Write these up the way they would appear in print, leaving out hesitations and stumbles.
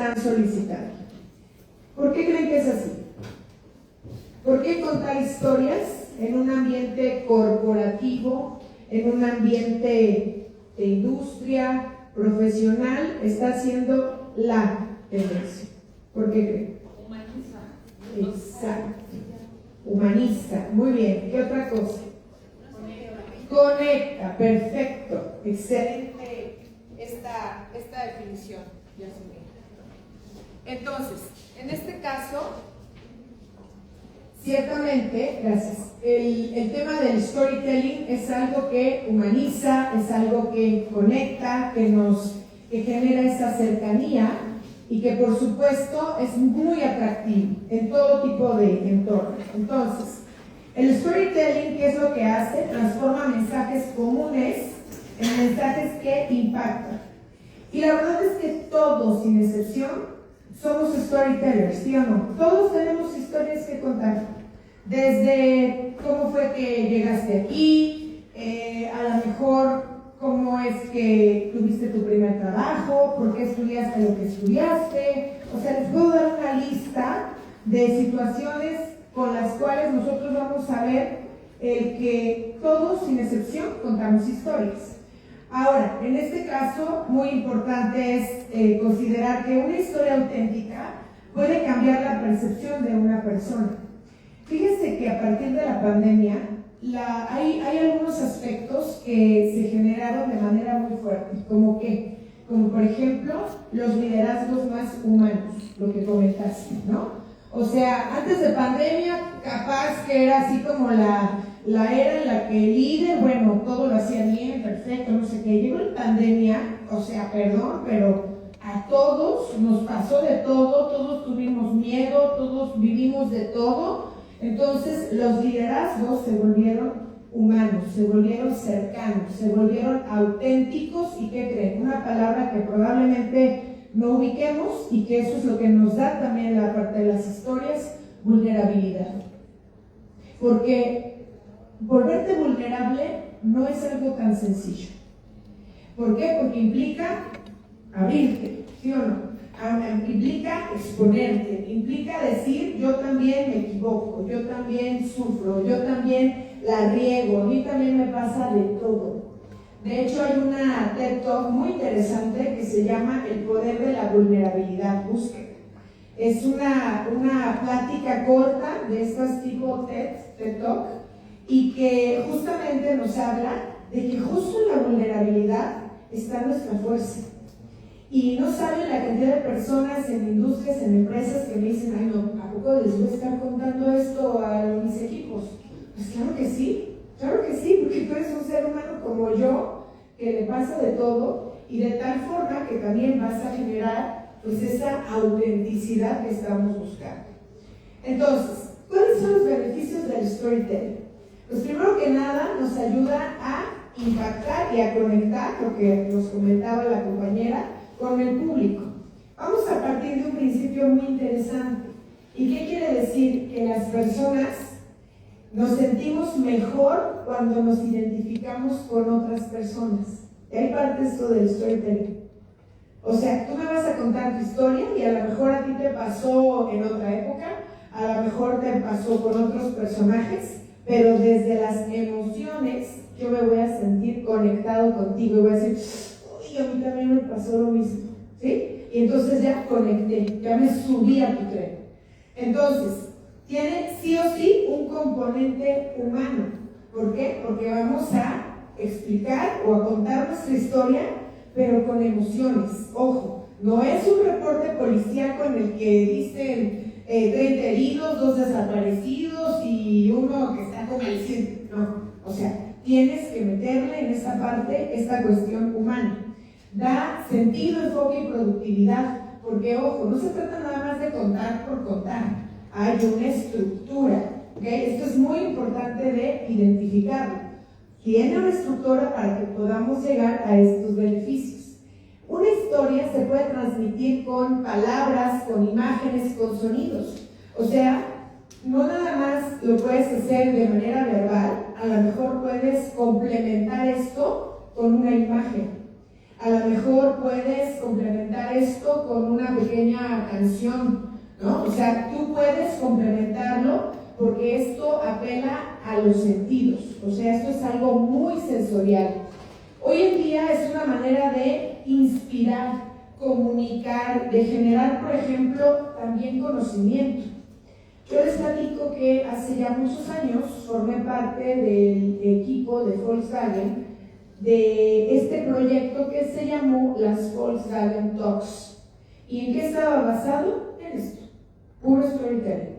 tan solicitado. ¿Por qué creen que es así? ¿Por qué contar historias en un ambiente corporativo, en un ambiente de industria, profesional, está siendo la tendencia? ¿Por qué creen? Humaniza. Exacto. Humaniza. Muy bien. ¿Qué otra cosa? Conecta. Perfecto. Excelente esta definición. Entonces, en este caso, ciertamente, gracias, el tema del storytelling es algo que humaniza, es algo que conecta, que genera esa cercanía y que por supuesto es muy atractivo en todo tipo de entornos. Entonces, el storytelling, ¿qué es lo que hace? Transforma mensajes comunes en mensajes que impactan. Y la verdad es que todos, sin excepción, somos storytellers, ¿sí o no? Todos tenemos historias que contar. Desde cómo fue que llegaste aquí, a lo mejor cómo es que tuviste tu primer trabajo, por qué estudiaste lo que estudiaste. O sea, les puedo dar una lista de situaciones con las cuales nosotros vamos a ver que todos, sin excepción, contamos historias. Ahora, en este caso, muy importante es considerar que una historia auténtica puede cambiar la percepción de una persona. Fíjense que a partir de la pandemia hay algunos aspectos que se generaron de manera muy fuerte, como por ejemplo los liderazgos más humanos, lo que comentaste, ¿no? O sea, antes de pandemia capaz que era así como la era en la que el líder, bueno, todo lo hacía bien, perfecto, no sé qué. Llegó la pandemia, o sea, perdón, pero a todos nos pasó de todo, todos tuvimos miedo, todos vivimos de todo. Entonces los liderazgos se volvieron humanos, se volvieron cercanos, se volvieron auténticos. ¿Y qué creen? Una palabra que probablemente no ubiquemos y que eso es lo que nos da también la parte de las historias: vulnerabilidad. Porque volverte vulnerable no es algo tan sencillo. ¿Por qué? Porque implica abrirte, ¿sí o no? Implica exponerte, implica decir: yo también me equivoco, yo también sufro, yo también la riego, a mí también me pasa de todo. De hecho, hay una TED Talk muy interesante que se llama El poder de la vulnerabilidad. Busquen. Es una plática corta de estas tipo TED Talk, y que justamente nos habla de que justo en la vulnerabilidad está nuestra fuerza. Y no saben la cantidad de personas en industrias, en empresas que me dicen: ay no, ¿a poco les voy a estar contando esto a mis equipos? Pues claro que sí, porque tú eres un ser humano como yo, que le pasa de todo, y de tal forma que también vas a generar pues esa autenticidad que estamos buscando. Entonces, ¿cuáles son los beneficios del storytelling? Pues primero que nada nos ayuda a impactar y a conectar, lo que nos comentaba la compañera, con el público. Vamos a partir de un principio muy interesante. ¿Y qué quiere decir? Que las personas nos sentimos mejor cuando nos identificamos con otras personas. Y ahí parte esto del storytelling. O sea, tú me vas a contar tu historia y a lo mejor a ti te pasó en otra época, a lo mejor te pasó con otros personajes, pero desde las emociones yo me voy a sentir conectado contigo y voy a decir: uy, a mí también me pasó lo mismo, ¿sí? Y entonces ya conecté, ya me subí a tu tren. Entonces, tiene sí o sí un componente humano. ¿Por qué? Porque vamos a explicar o a contar nuestra historia, pero con emociones. Ojo, no es un reporte policíaco en el que dicen 30 heridos, 2 desaparecidos y uno que está convencido. No, o sea, tienes que meterle en esta parte esta cuestión humana. Da sentido, enfoque y productividad, porque ojo, no se trata nada más de contar por contar, hay una estructura, ¿okay? Esto es muy importante de identificarlo. Tiene una estructura para que podamos llegar a estos beneficios. Una historia se puede transmitir con palabras, con imágenes, con sonidos. O sea, no nada más lo puedes hacer de manera verbal, a lo mejor puedes complementar esto con una imagen. A lo mejor puedes complementar esto con una pequeña canción, ¿no? O sea, tú puedes complementarlo porque esto apela a los sentidos. O sea, esto es algo muy sensorial. Hoy en día es una manera de inspirar, comunicar, de generar, por ejemplo, también conocimiento. Yo les platico que hace ya muchos años formé parte del equipo de Volkswagen de este proyecto que se llamó las Volkswagen Talks. ¿Y en qué estaba basado? En esto, puro storytelling.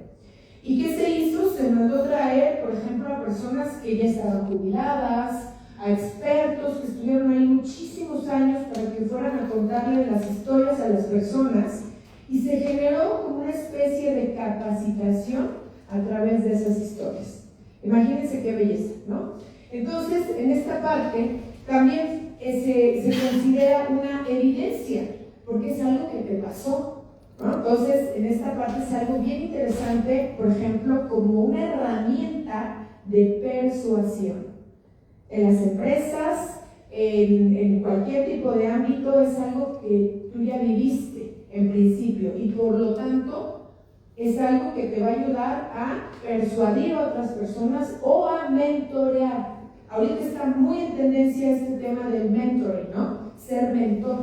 ¿Y qué se hizo? Se mandó traer, por ejemplo, a personas que ya estaban jubiladas, a expertos que estuvieron ahí muchísimos años para que fueran a contarle las historias a las personas, y se generó como una especie de capacitación a través de esas historias. Imagínense qué belleza, ¿no? Entonces, en esta parte también se considera una evidencia, porque es algo que te pasó, ¿no? Entonces, en esta parte es algo bien interesante, por ejemplo, como una herramienta de persuasión. En las empresas, en cualquier tipo de ámbito, es algo que tú ya viviste en principio y por lo tanto es algo que te va a ayudar a persuadir a otras personas o a mentorear. Ahorita está muy en tendencia este tema del mentoring, ¿no? Ser mentor.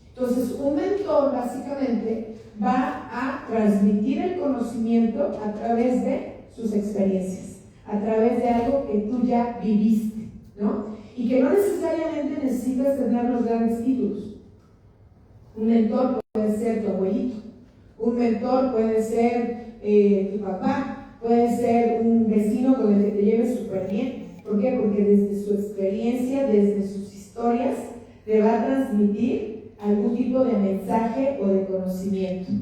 Entonces, un mentor básicamente va a transmitir el conocimiento a través de sus experiencias, a través de algo que tú ya viviste, ¿no? Y que no necesariamente necesitas tener los grandes títulos. Un mentor puede ser tu abuelito, un mentor puede ser tu papá, puede ser un vecino con el que te lleves súper bien. ¿Por qué? Porque desde su experiencia, desde sus historias, te va a transmitir algún tipo de mensaje o de conocimiento.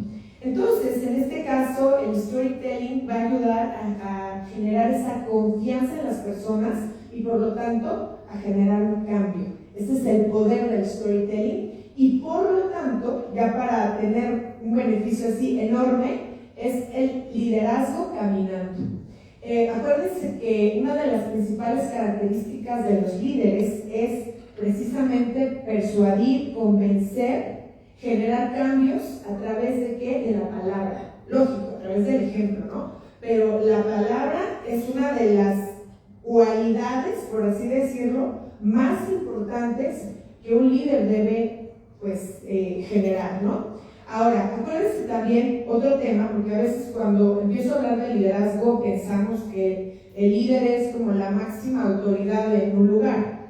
Entonces, en este caso, el storytelling va a ayudar a generar esa confianza en las personas y por lo tanto a generar un cambio. Este es el poder del storytelling y por lo tanto, ya para tener un beneficio así enorme, es el liderazgo caminando. Acuérdense que una de las principales características de los líderes es precisamente persuadir, convencer, generar cambios a través de ¿qué? De la palabra. Lógico, a través del ejemplo, ¿no? Pero la palabra es una de las cualidades, por así decirlo, más importantes que un líder debe, pues, generar, ¿no? Ahora, acuérdense también otro tema, porque a veces cuando empiezo a hablar de liderazgo pensamos que el líder es como la máxima autoridad en un lugar,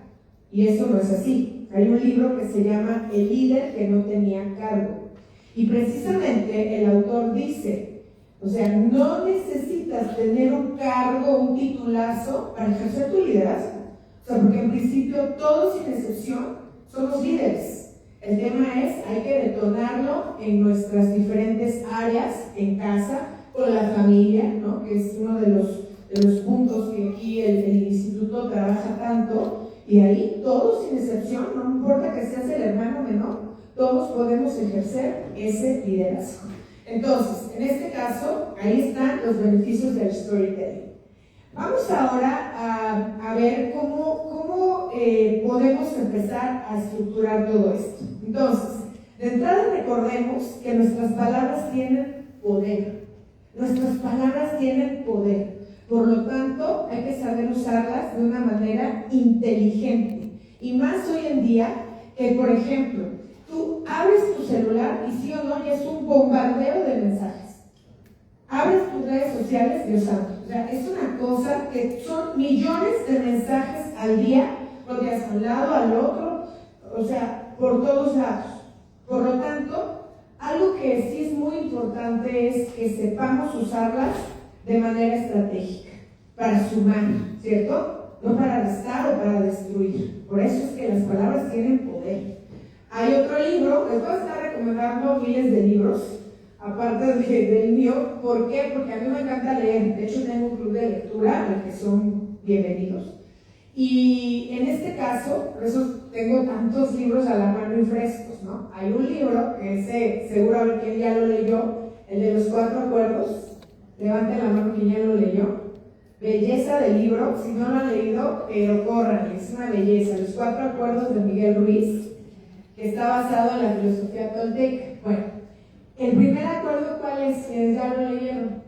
y eso no es así. Hay un libro que se llama El líder que no tenía cargo, y precisamente el autor dice, o sea, no necesitas tener un cargo, un titulazo para ejercer tu liderazgo. O sea, porque en principio todos sin excepción somos líderes. El tema es, hay que detonarlo en nuestras diferentes áreas, en casa, con la familia, ¿no? Que es uno de los puntos que aquí el instituto trabaja tanto, y ahí todos sin excepción, no importa que seas el hermano menor, todos podemos ejercer ese liderazgo. Entonces, en este caso, ahí están los beneficios del storytelling. Vamos ahora a ver cómo podemos empezar a estructurar todo esto. Entonces, de entrada recordemos que nuestras palabras tienen poder. Nuestras palabras tienen poder. Por lo tanto, hay que saber usarlas de una manera inteligente. Y más hoy en día que, por ejemplo, tú abres tu celular y sí o no, ya es un bombardeo de mensajes. Abres tus redes sociales, Dios santo. O sea, es una cosa que son millones de mensajes al día, porque a un lado, al otro, o sea, por todos lados. Por lo tanto, algo que sí es muy importante es que sepamos usarlas de manera estratégica, para sumar, ¿cierto? No para restar o para destruir. Por eso es que las palabras tienen poder. Hay otro libro, les voy a estar recomendando miles de libros, aparte del mío. ¿Por qué? Porque a mí me encanta leer. De hecho, tengo un club de lectura al que son bienvenidos. Y en este caso, por eso tengo tantos libros a la mano y frescos, ¿no? Hay un libro que ese, seguro a ver quién ya lo leyó, el de los 4 acuerdos. Levante la mano quien ya lo leyó. Belleza del libro, si no lo han leído, pero corran, es una belleza. Los 4 acuerdos de Miguel Ruiz. que está basado en la filosofía tolteca. Bueno, el primer acuerdo, ¿cuál es? Ya lo leyeron.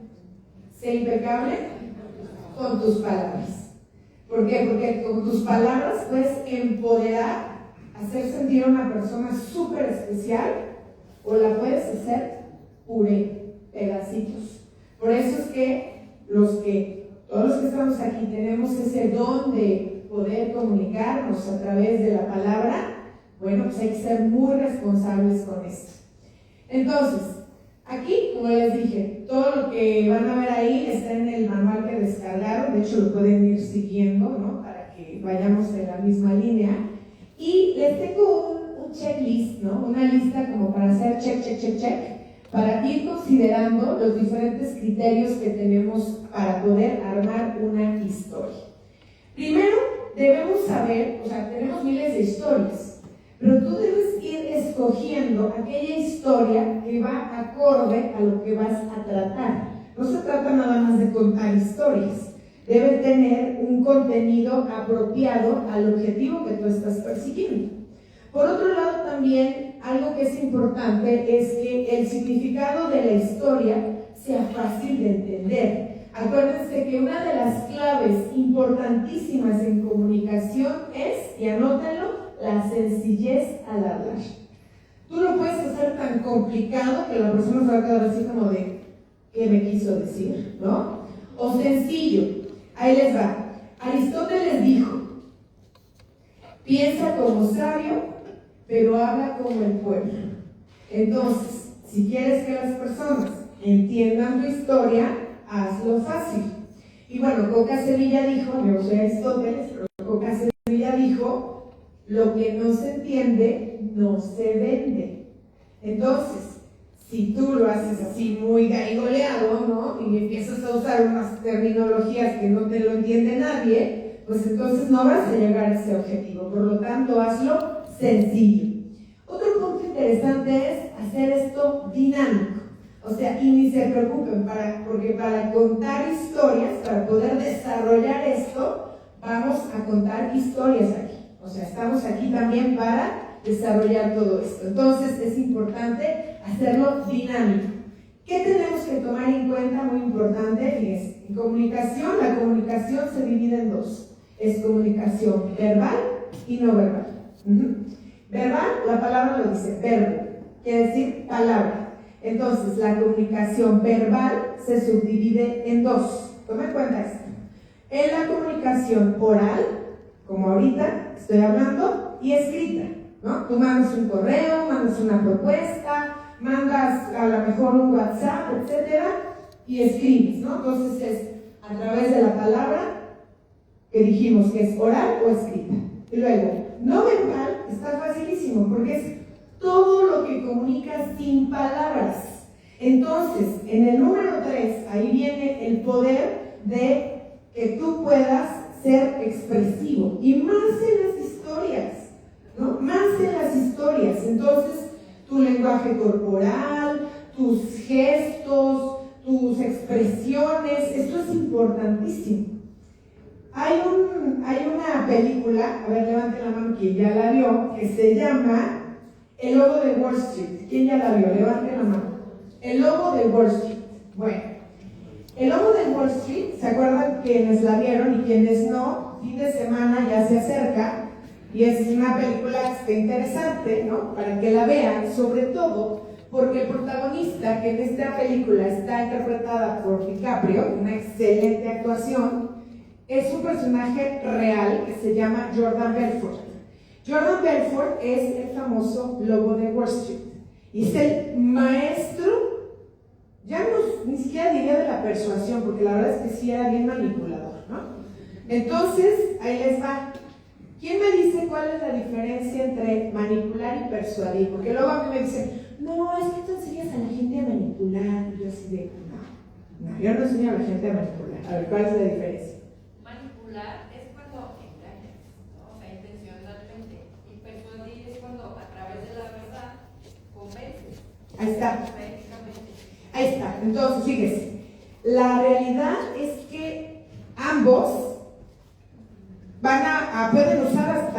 Sé impecable con tus palabras. ¿Por qué? Porque con tus palabras puedes empoderar, hacer sentir a una persona súper especial, o la puedes hacer puré, pedacitos. Por eso es que todos los que estamos aquí tenemos ese don de poder comunicarnos a través de la palabra. Bueno, pues hay que ser muy responsables con esto. Entonces, aquí, como les dije, todo lo que van a ver ahí está en el manual que descargaron. De hecho, lo pueden ir siguiendo, ¿no? Para que vayamos en la misma línea. Y les tengo un checklist, ¿no? Una lista como para hacer check, para ir considerando los diferentes criterios que tenemos para poder armar una historia. Primero, debemos saber, o sea, tenemos miles de historias, pero tú debes ir escogiendo aquella historia que va acorde a lo que vas a tratar. No se trata nada más de contar historias, debe tener un contenido apropiado al objetivo que tú estás persiguiendo. Por otro lado, también algo que es importante es que el significado de la historia sea fácil de entender. Acuérdense que una de las claves importantísimas en comunicación es, y anótenlo, la sencillez al hablar. Tú lo puedes hacer tan complicado que la persona se va a quedar así como de ¿qué me quiso decir? ¿No? O sencillo. Ahí les va. Aristóteles dijo: piensa como sabio, pero habla como el pueblo. Entonces, si quieres que las personas entiendan tu historia, hazlo fácil. Y bueno, Coca Sevilla dijo, yo soy Aristóteles, pero Coca Sevilla dijo: lo que no se entiende, no se vende. Entonces, si tú lo haces así muy gaigoleado, ¿no? Y empiezas a usar unas terminologías que no te lo entiende nadie, pues entonces no vas a llegar a ese objetivo. Por lo tanto, hazlo sencillo. Otro punto interesante es hacer esto dinámico. O sea, y ni se preocupen, porque para contar historias, para poder desarrollar esto, vamos a contar historias aquí. O sea, estamos aquí también para desarrollar todo esto. Entonces, es importante hacerlo dinámico. ¿Qué tenemos que tomar en cuenta? Muy importante, fíjense, en comunicación, la comunicación se divide en dos. Es comunicación verbal y no verbal. Verbal, la palabra lo dice, verbo, quiere decir palabra. Entonces, la comunicación verbal se subdivide en dos. Toma en cuenta esto. En la comunicación oral, como ahorita estoy hablando, y escrita, ¿no? Tú mandas un correo, mandas una propuesta, mandas a lo mejor un WhatsApp, etcétera, y escribes, ¿no? Entonces es a través de la palabra que dijimos que es oral o escrita. Y luego, no verbal está facilísimo porque es todo lo que comunicas sin palabras. Entonces, en el número 3, ahí viene el poder de que tú puedas ser expresivo, y más en las historias, ¿no? Más en las historias. Entonces, tu lenguaje corporal, tus gestos, tus expresiones, esto es importantísimo. Hay una película, a ver, levante la mano quien ya la vio, que se llama El Lobo de Wall Street. ¿Quién ya la vio? Levante la mano. El Lobo de Wall Street. Bueno, El Lobo de Wall Street, ¿se acuerdan quienes la vieron y quienes no? Fin de semana ya se acerca y es una película interesante, ¿no? Para que la vean, sobre todo porque el protagonista, que en esta película está interpretada por DiCaprio, una excelente actuación, es un personaje real que se llama Jordan Belfort. Jordan Belfort es el famoso Lobo de Wall Street y es el maestro, ya no, ni siquiera diría de la persuasión, porque la verdad es que sí era bien manipulador, ¿no? Entonces, ahí les va. ¿Quién me dice cuál es la diferencia entre manipular y persuadir? Porque luego a mí me dicen, no, es que tú enseñas a la gente a manipular. Y yo así de, no, yo no enseño a la gente a manipular. A ver, ¿cuál es la diferencia? Manipular es cuando engañas, ¿no? O sea, intencionalmente. Y persuadir es cuando a través de la verdad convences. Ahí está. Prácticamente. Ahí está. Entonces, fíjese, la realidad es que ambos pueden usar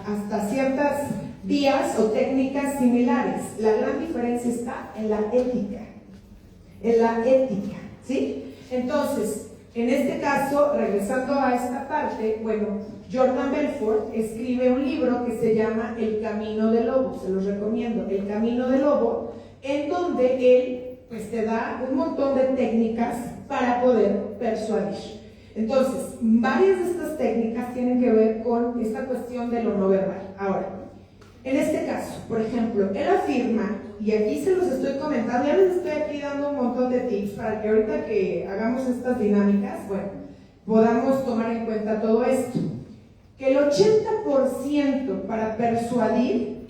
hasta ciertas vías o técnicas similares. La gran diferencia está en la ética. En la ética, ¿sí? Entonces, en este caso, regresando a esta parte, bueno, Jordan Belfort escribe un libro que se llama El Camino del Lobo, se los recomiendo, El Camino del Lobo, en donde él pues te da un montón de técnicas para poder persuadir. Entonces, varias de estas técnicas tienen que ver con esta cuestión de lo no verbal. Ahora, en este caso, por ejemplo, él afirma, y aquí se los estoy comentando, ya les estoy aquí dando un montón de tips para que ahorita que hagamos estas dinámicas, bueno, podamos tomar en cuenta todo esto. Que el 80% para persuadir,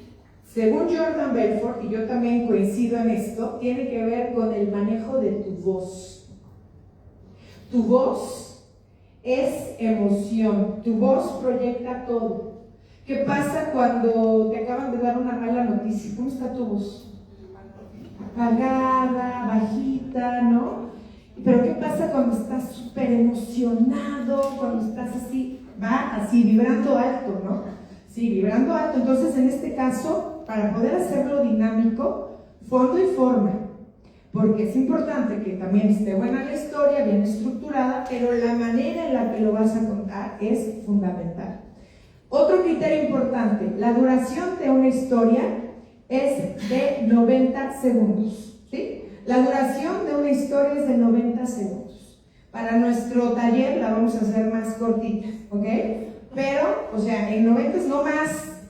según Jordan Belfort, y yo también coincido en esto, tiene que ver con el manejo de tu voz. Tu voz es emoción, tu voz proyecta todo. ¿Qué pasa cuando te acaban de dar una mala noticia? ¿Cómo está tu voz? Apagada, bajita, ¿no? Pero ¿qué pasa cuando estás súper emocionado, cuando estás así? Va así, vibrando alto, ¿no? Sí, vibrando alto. Entonces, en este caso, para poder hacerlo dinámico, fondo y forma. Porque es importante que también esté buena la historia, bien estructurada, pero la manera en la que lo vas a contar es fundamental. Otro criterio importante, la duración de una historia es de 90 segundos, ¿sí? La duración de una historia es de 90 segundos. Para nuestro taller la vamos a hacer más cortita, ¿ok? Pero, o sea, en 90 es no más.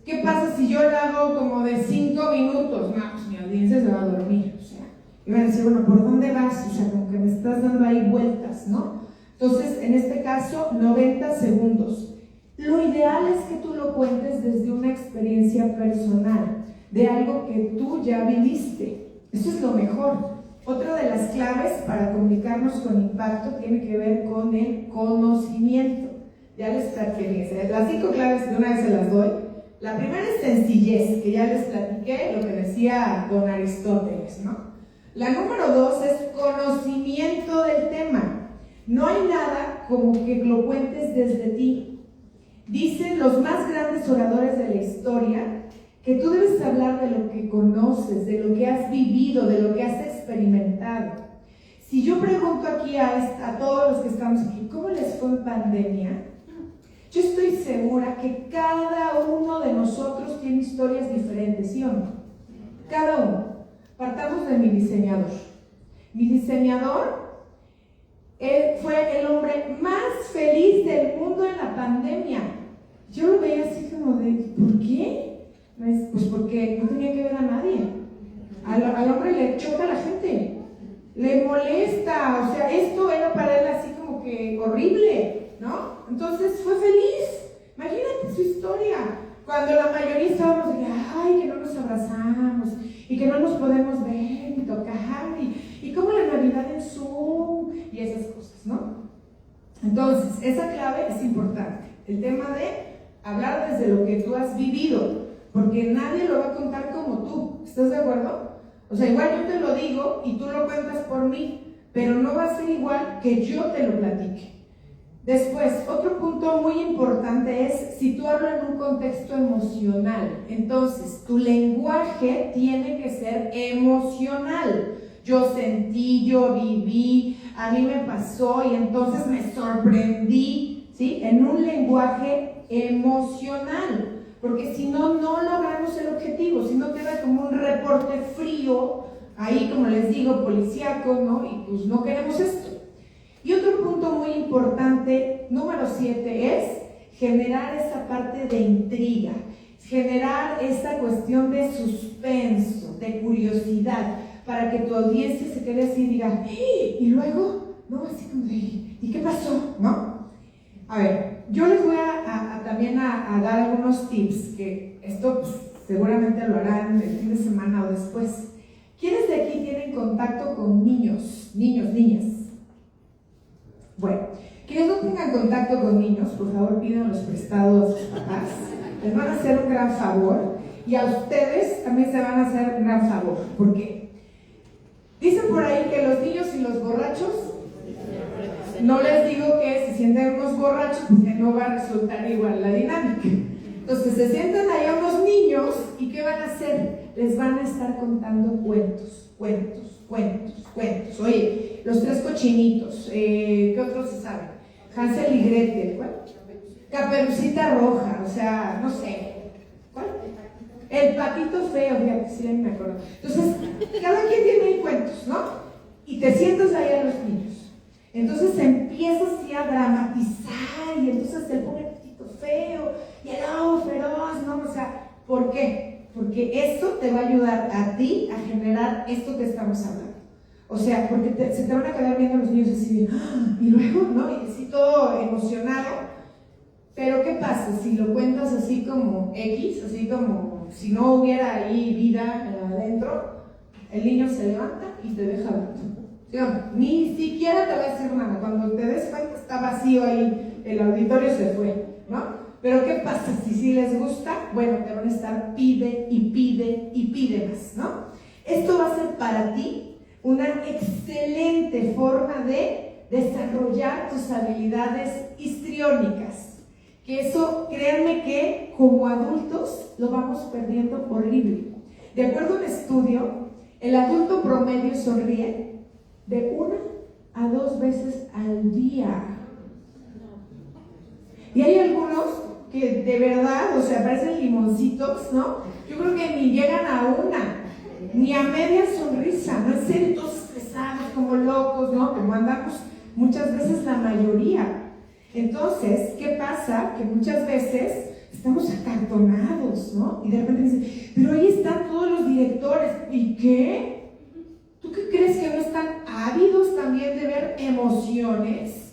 ¿Qué pasa si yo la hago como de 5 minutos? No, pues mi audiencia se va a dormir, o sea, y van a decir, bueno, ¿por dónde vas? O sea, como que me estás dando ahí vueltas, ¿no? Entonces, en este caso, 90 segundos. Lo ideal es que tú lo cuentes desde una experiencia personal, de algo que tú ya viviste. Eso es lo mejor. Otra de las claves para comunicarnos con impacto tiene que ver con el conocimiento. Ya les platiqué, las 5 claves de una vez se las doy. La primera es sencillez, que ya les platiqué lo que decía don Aristóteles, ¿no? La número 2 es conocimiento del tema. No hay nada como que lo cuentes desde ti. Dicen los más grandes oradores de la historia que tú debes hablar de lo que conoces, de lo que has vivido, de lo que has experimentado. Si yo pregunto aquí a todos los que estamos aquí, ¿cómo les fue en pandemia? Yo estoy segura que cada uno de nosotros tiene historias diferentes, ¿sí o no? Cada uno. Partamos de mi diseñador. Mi diseñador fue el hombre más feliz del mundo en la pandemia. Yo lo veía así como de, ¿por qué? Pues porque no tenía que ver a nadie. Al hombre le choca a la gente, le molesta, o sea, esto era para él así como que horrible, ¿no? Entonces fue feliz. Imagínate su historia. Cuando la mayoría estábamos de, ay, que no nos abrazamos y que no nos podemos ver y tocar y como la Navidad en Zoom y esas cosas, ¿no? Entonces, esa clave es importante. El tema de hablar desde lo que tú has vivido, porque nadie lo va a contar como tú. ¿Estás de acuerdo? O sea, igual yo te lo digo y tú lo cuentas por mí, pero no va a ser igual que yo te lo platique. Después, otro punto muy importante es si tú hablas en un contexto emocional. Entonces, tu lenguaje tiene que ser emocional. Yo sentí, yo viví, a mí me pasó y entonces me sorprendí, ¿sí? En un lenguaje emocional. Porque si no, no logramos el objetivo, si no queda como un reporte frío, ahí como les digo, policíaco, ¿no? Y pues no queremos esto. Y otro punto muy importante, número 7, es generar esa parte de intriga, generar esta cuestión de suspenso, de curiosidad, para que tu audiencia se quede así y diga, y luego, ¿no? Así como de, ¿y qué pasó? ¿No? A ver, yo les voy también a dar algunos tips, que esto pues, seguramente lo harán el fin de semana o después. ¿Quiénes de aquí tienen contacto con niños, niñas? Bueno, quienes no tengan contacto con niños, por favor pídanlos prestados a sus papás, les van a hacer un gran favor y a ustedes también se van a hacer un gran favor, porque dicen por ahí que los niños y los borrachos, no les digo que se sienten unos borrachos porque no va a resultar igual la dinámica, Entonces se sientan ahí a unos niños y ¿qué van a hacer? Les van a estar contando cuentos. Oye, los tres cochinitos, ¿qué otros se saben? Hansel y Gretel, ¿cuál? Caperucita Roja, o sea, no sé, ¿cuál? El patito feo, fíjate, sí, me acuerdo. Entonces, cada quien tiene ahí cuentos, ¿no? Y te sientas ahí a los niños. Entonces se empieza así a dramatizar y entonces el pobre patito feo y el lobo feroz, ¿no? O sea, ¿por qué? Porque esto te va a ayudar a ti a generar esto que estamos hablando. O sea, porque se te van a quedar viendo los niños así, ¡ah! Y luego, ¿no? Y así todo emocionado. Pero ¿qué pasa si lo cuentas así como X, así como si no hubiera ahí vida adentro? El niño se levanta y te deja ver. Ni siquiera te va a decir nada. Cuando te des cuenta está vacío ahí, el auditorio se fue, ¿no? Pero ¿qué pasa si sí les gusta? Bueno, te van a estar pide más, ¿no? Esto va a ser para ti una excelente forma de desarrollar tus habilidades histriónicas. Que eso, créanme que como adultos lo vamos perdiendo horrible. De acuerdo a un estudio, el adulto promedio sonríe de 1 a 2 veces al día. Y hay algunos que de verdad, o sea, parecen limoncitos, ¿no? Yo creo que ni llegan a una, ni a media sonrisa, ¿no? En serio, todos estresados, como locos, ¿no? Como andamos muchas veces la mayoría. Entonces, ¿qué pasa? Que muchas veces estamos acartonados, ¿no? Y de repente dicen, pero ahí están todos los directores. ¿Y qué? ¿Tú qué crees que no están ávidos también de ver emociones?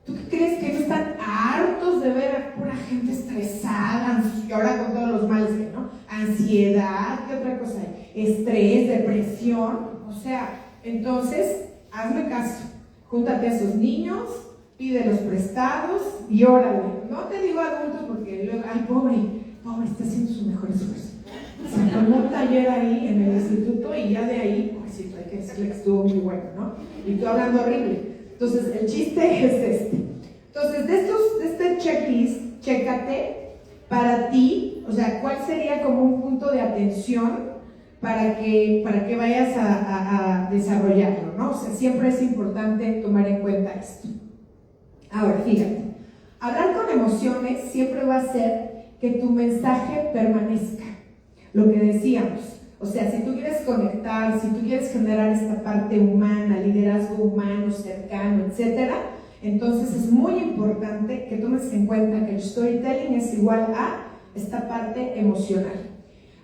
¿Tú qué crees que no están hartos de ver a pura gente estresada? Y ahora con todos los males que, ¿no? Ansiedad, ¿qué otra cosa hay? Estrés, depresión. O sea, entonces, hazme caso. Júntate a esos niños, pide los prestados y órale. No te digo adultos porque luego, ay, pobre, está haciendo su mejor esfuerzo. Se tomó un taller ahí en el instituto y ya de ahí, pues sí, hay que decirle que estuvo muy bueno, ¿no? Y tú hablando horrible. Entonces, el chiste es este. Entonces, de este checklist, chécate para ti, o sea, cuál sería como un punto de atención para que vayas a desarrollarlo, ¿no? O sea, siempre es importante tomar en cuenta esto. Ahora, fíjate, hablar con emociones siempre va a hacer que tu mensaje permanezca. Lo que decíamos, o sea, si tú quieres conectar, si tú quieres generar esta parte humana, liderazgo humano, cercano, etc., entonces es muy importante que tomes en cuenta que el storytelling es igual a esta parte emocional.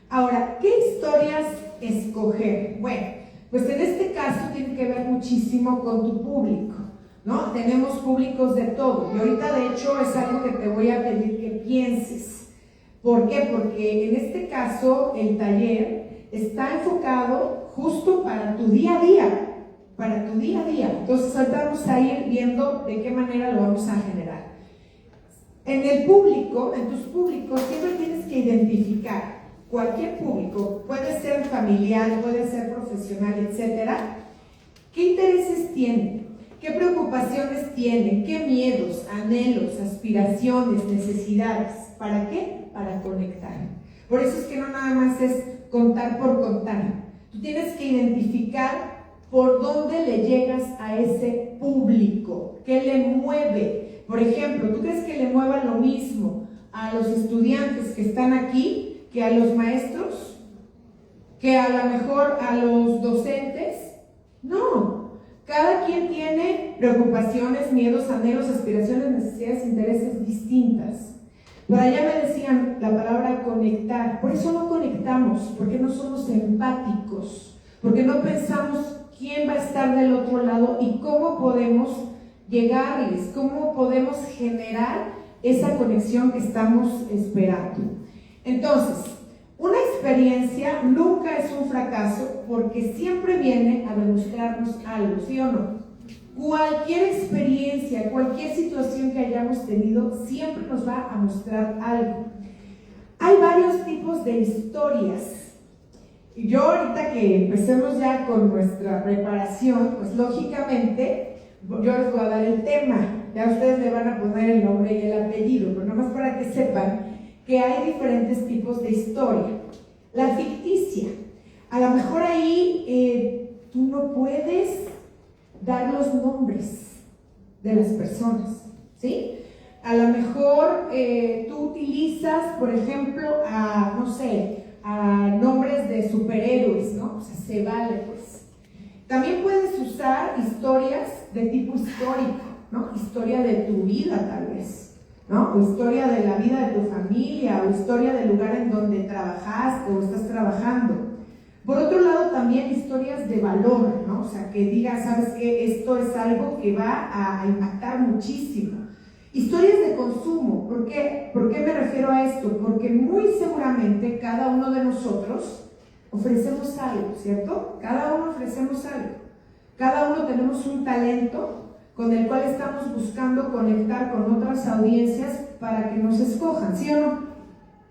Ahora, ¿qué historias escoger? Bueno, pues en este caso tiene que ver muchísimo con tu público, ¿no? Tenemos públicos de todo y ahorita de hecho es algo que te voy a pedir que pienses. ¿Por qué? Porque en este caso el taller está enfocado justo para tu día a día, Entonces ahorita vamos a ir viendo de qué manera lo vamos a generar. En el público, en tus públicos siempre tienes que identificar cualquier público, puede ser familiar, puede ser profesional, etcétera. ¿Qué intereses tienen? ¿Qué preocupaciones tienen? ¿Qué miedos, anhelos, aspiraciones, necesidades? ¿Para qué? Para conectar. Por eso es que no nada más es contar por contar. Tú tienes que identificar por dónde le llegas a ese público, qué le mueve. Por ejemplo, ¿tú crees que le mueva lo mismo a los estudiantes que están aquí que a los maestros? ¿Que a lo mejor a los docentes? No. Cada quien tiene preocupaciones, miedos, anhelos, aspiraciones, necesidades, intereses distintas. Por allá me decían la palabra conectar. Por eso no conectamos, porque no somos empáticos, porque no pensamos quién va a estar del otro lado y cómo podemos llegarles, cómo podemos generar esa conexión que estamos esperando. Entonces, una experiencia nunca es un fracaso porque siempre viene a demostrarnos algo, ¿sí o no? Cualquier experiencia, cualquier situación que hayamos tenido siempre nos va a mostrar algo. Hay varios tipos de historias. Yo ahorita que empecemos ya con nuestra preparación, pues lógicamente yo les voy a dar el tema. Ya ustedes le van a poner el nombre y el apellido, pero nomás para que sepan que hay diferentes tipos de historia. La ficticia, a lo mejor ahí tú no puedes dar los nombres de las personas, ¿sí? A lo mejor tú utilizas, por ejemplo, no sé, nombres de superhéroes, ¿no? O sea, se vale, pues. También puedes usar historias de tipo histórico, ¿no? Historia de tu vida, tal vez, ¿no? O historia de la vida de tu familia, o historia del lugar en donde trabajaste o estás trabajando. Por otro lado, también historias de valor, ¿no? O sea, que digas, ¿sabes qué? Esto es algo que va a impactar muchísimo. Historias de consumo. ¿Por qué me refiero a esto? Porque muy seguramente cada uno de nosotros ofrecemos algo, ¿cierto? Cada uno ofrecemos algo. Cada uno tenemos un talento con el cual estamos buscando conectar con otras audiencias para que nos escojan, ¿sí o no?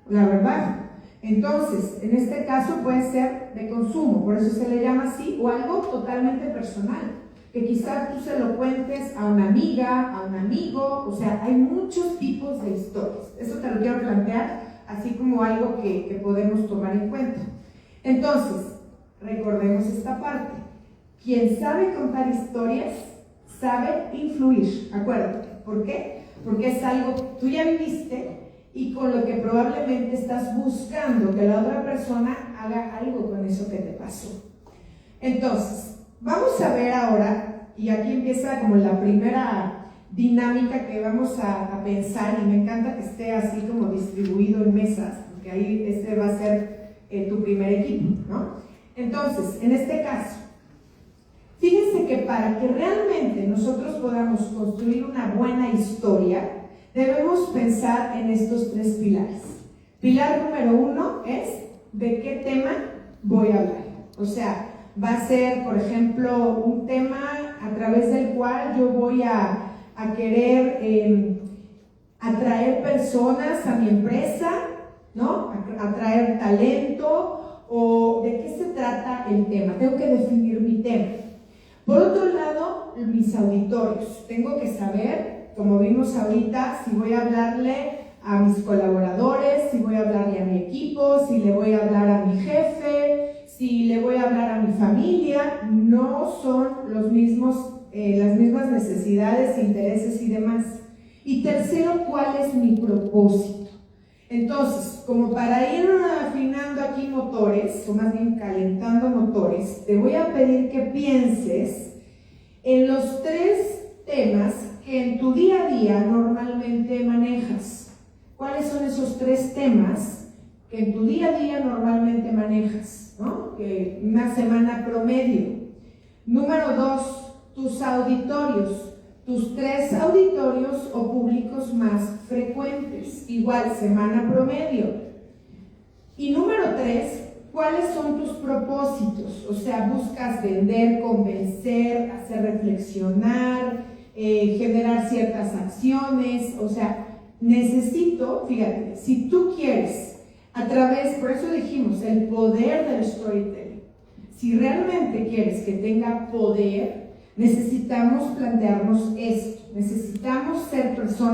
La verdad. Entonces, en este caso puede ser de consumo, por eso se le llama así, o algo totalmente personal, que quizás tú se lo cuentes a una amiga, a un amigo, o sea, hay muchos tipos de historias. Eso te lo quiero plantear así como algo que podemos tomar en cuenta. Entonces, recordemos esta parte. Quien sabe contar historias, sabe influir, acuérdate. ¿Por qué? Porque es algo que tú ya viviste y con lo que probablemente estás buscando que la otra persona haga algo con eso que te pasó. Entonces, vamos a ver ahora, y aquí empieza como la primera dinámica que vamos a pensar, y me encanta que esté así como distribuido en mesas, porque ahí este va a ser tu primer equipo, ¿no? Entonces, en este caso, fíjense que para que realmente nosotros podamos construir una buena historia, debemos pensar en estos tres pilares. Pilar número 1 es ¿de qué tema voy a hablar? O sea, va a ser, por ejemplo, un tema a través del cual yo voy a querer atraer personas a mi empresa, ¿no? Atraer talento, o ¿de qué se trata el tema? Tengo que definir mi tema. Por otro lado, mis auditorios. Tengo que saber, como vimos ahorita, si voy a hablarle a mis colaboradores, si voy a hablarle a mi equipo, si le voy a hablar a mi jefe, si le voy a hablar a mi familia. No son los mismos, las mismas necesidades, intereses y demás. Y tercero, ¿cuál es mi propósito? Entonces, como para ir afinando aquí motores, o más bien calentando motores, te voy a pedir que pienses en los tres temas que en tu día a día normalmente manejas. ¿Cuáles son esos tres temas que en tu día a día normalmente manejas, ¿no? Que una semana promedio. Número 2, tus auditorios. Tus tres auditorios o públicos más frecuentes, igual semana promedio. Y número 3, ¿cuáles son tus propósitos? O sea, buscas vender, convencer, hacer reflexionar, generar ciertas acciones. O sea, necesito, fíjate, si tú quieres, a través, por eso dijimos, el poder del storytelling. Si realmente quieres que tenga poder, necesitamos plantearnos esto, necesitamos ser personas